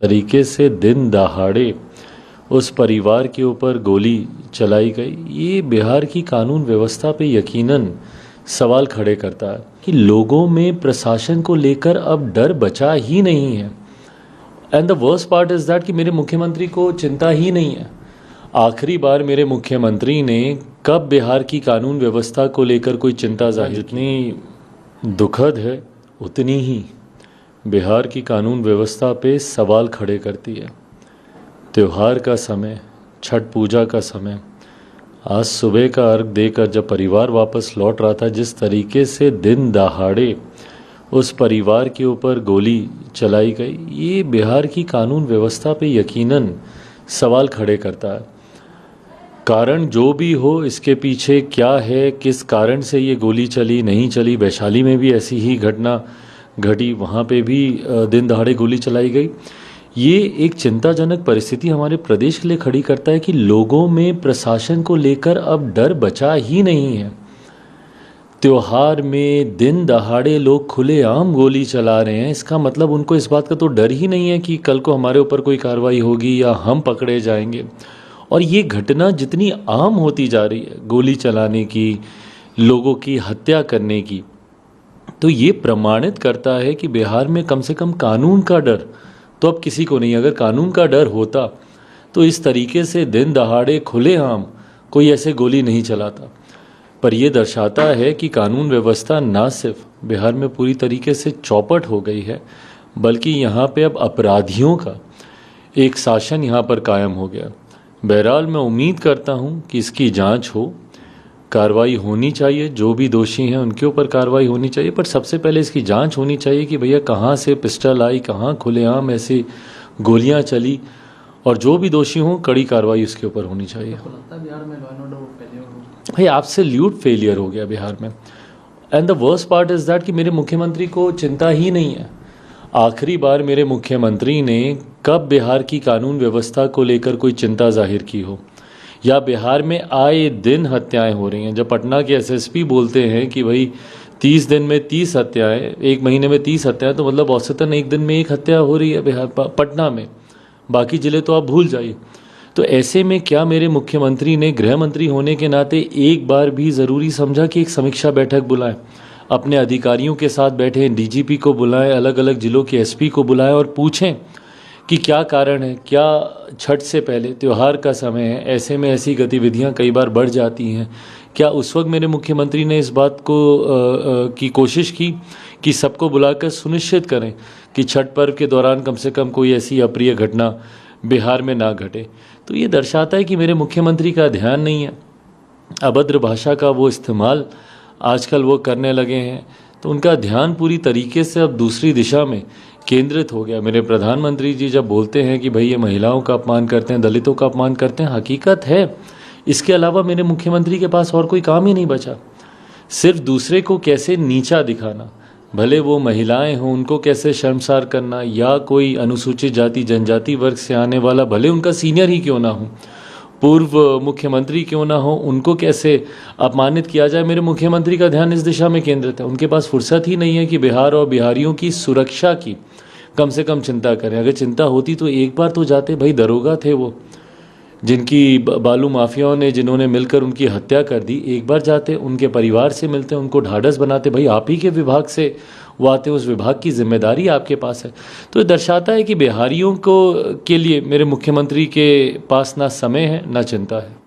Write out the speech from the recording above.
तरीके से दिन दहाड़े उस परिवार के ऊपर गोली चलाई गई, ये बिहार की कानून व्यवस्था पे यकीनन सवाल खड़े करता है कि लोगों में प्रशासन को लेकर अब डर बचा ही नहीं है। And the worst part is that कि मेरे मुख्यमंत्री को चिंता ही नहीं है। आखिरी बार मेरे मुख्यमंत्री ने कब बिहार की कानून व्यवस्था को लेकर कोई चिंता जाहिर, जितनी दुखद है उतनी ही बिहार की कानून व्यवस्था पे सवाल खड़े करती है। त्योहार का समय, छठ पूजा का समय, आज सुबह का अर्घ देकर जब परिवार वापस लौट रहा था, जिस तरीके से दिन दहाड़े उस परिवार के ऊपर गोली चलाई गई, ये बिहार की कानून व्यवस्था पे यकीनन सवाल खड़े करता है। कारण जो भी हो, इसके पीछे क्या है, किस कारण से ये गोली चली नहीं चली। वैशाली में भी ऐसी ही घटना घटी, वहाँ पे भी दिन दहाड़े गोली चलाई गई। ये एक चिंताजनक परिस्थिति हमारे प्रदेश के लिए खड़ी करता है कि लोगों में प्रशासन को लेकर अब डर बचा ही नहीं है। त्योहार में दिन दहाड़े लोग खुलेआम गोली चला रहे हैं, इसका मतलब उनको इस बात का तो डर ही नहीं है कि कल को हमारे ऊपर कोई कार्रवाई होगी या हम पकड़े जाएंगे। और ये घटना जितनी आम होती जा रही है, गोली चलाने की, लोगों की हत्या करने की, तो ये प्रमाणित करता है कि बिहार में कम से कम कानून का डर तो अब किसी को नहीं। अगर कानून का डर होता तो इस तरीके से दिन दहाड़े खुलेआम कोई ऐसे गोली नहीं चलाता। पर यह दर्शाता है कि कानून व्यवस्था ना सिर्फ बिहार में पूरी तरीके से चौपट हो गई है, बल्कि यहाँ पे अब अपराधियों का एक शासन यहाँ पर कायम हो गया। बहरहाल मैं उम्मीद करता हूँ कि इसकी जांच हो, कार्रवाई होनी चाहिए, जो भी दोषी हैं उनके ऊपर कार्रवाई होनी चाहिए। पर सबसे पहले इसकी जांच होनी चाहिए कि भैया कहाँ से पिस्टल आई, कहाँ खुलेआम ऐसी गोलियां चली, और जो भी दोषी हों कड़ी कार्रवाई उसके ऊपर होनी चाहिए। बिहार में लॉ एंड ऑर्डर फेलियर हो गया भाई, एब्सोल्यूट फेलियर हो गया बिहार में। And the worst part is that कि मेरे मुख्यमंत्री को चिंता ही नहीं है। आखिरी बार मेरे मुख्यमंत्री ने कब बिहार की कानून व्यवस्था को लेकर कोई चिंता जाहिर की हो, या बिहार में आए दिन हत्याएं हो रही हैं। जब पटना के एसएसपी बोलते हैं कि भाई 30 दिन में 30 हत्याएं, एक महीने में 30 हत्याएं, तो मतलब औसतन एक दिन में एक हत्या हो रही है बिहार पटना में। बाकी ज़िले तो आप भूल जाइए। तो ऐसे में क्या मेरे मुख्यमंत्री ने गृह मंत्री होने के नाते एक बार भी ज़रूरी समझा कि एक समीक्षा बैठक बुलाएं, अपने अधिकारियों के साथ बैठें, डीजीपी को बुलाएं, अलग अलग ज़िलों के एसपी को बुलाएं और पूछें कि क्या कारण है। क्या छठ से पहले त्यौहार का समय है, ऐसे में ऐसी गतिविधियां कई बार बढ़ जाती हैं। क्या उस वक्त मेरे मुख्यमंत्री ने इस बात को की कोशिश की कि सबको बुलाकर सुनिश्चित करें कि छठ पर्व के दौरान कम से कम कोई ऐसी अप्रिय घटना बिहार में ना घटे। तो ये दर्शाता है कि मेरे मुख्यमंत्री का ध्यान नहीं है। अभद्र भाषा का वो इस्तेमाल आजकल वो करने लगे हैं, तो उनका ध्यान पूरी तरीके से अब दूसरी दिशा में केंद्रित हो गया। मेरे प्रधानमंत्री जी जब बोलते हैं कि भाई ये महिलाओं का अपमान करते हैं, दलितों का अपमान करते हैं, हकीकत है। इसके अलावा मेरे मुख्यमंत्री के पास और कोई काम ही नहीं बचा। सिर्फ दूसरे को कैसे नीचा दिखाना, भले वो महिलाएं हों उनको कैसे शर्मसार करना, या कोई अनुसूचित जाति जनजाति वर्ग से आने वाला, भले उनका सीनियर ही क्यों ना हो, पूर्व मुख्यमंत्री क्यों ना हो, उनको कैसे अपमानित किया जाए। मेरे मुख्यमंत्री का ध्यान इस दिशा में केंद्रित है। उनके पास फुर्सत ही नहीं है कि बिहार और बिहारियों की सुरक्षा की कम से कम चिंता करें। अगर चिंता होती तो एक बार तो जाते। भाई, दरोगा थे वो, जिनकी बालू माफियाओं ने, जिन्होंने मिलकर उनकी हत्या कर दी, एक बार जाते, उनके परिवार से मिलते, उनको ढाढ़स बनाते। भाई, आप ही के विभाग से वो आते, उस विभाग की जिम्मेदारी आपके पास है। तो ये दर्शाता है कि बिहारियों को के लिए मेरे मुख्यमंत्री के पास ना समय है ना चिंता है।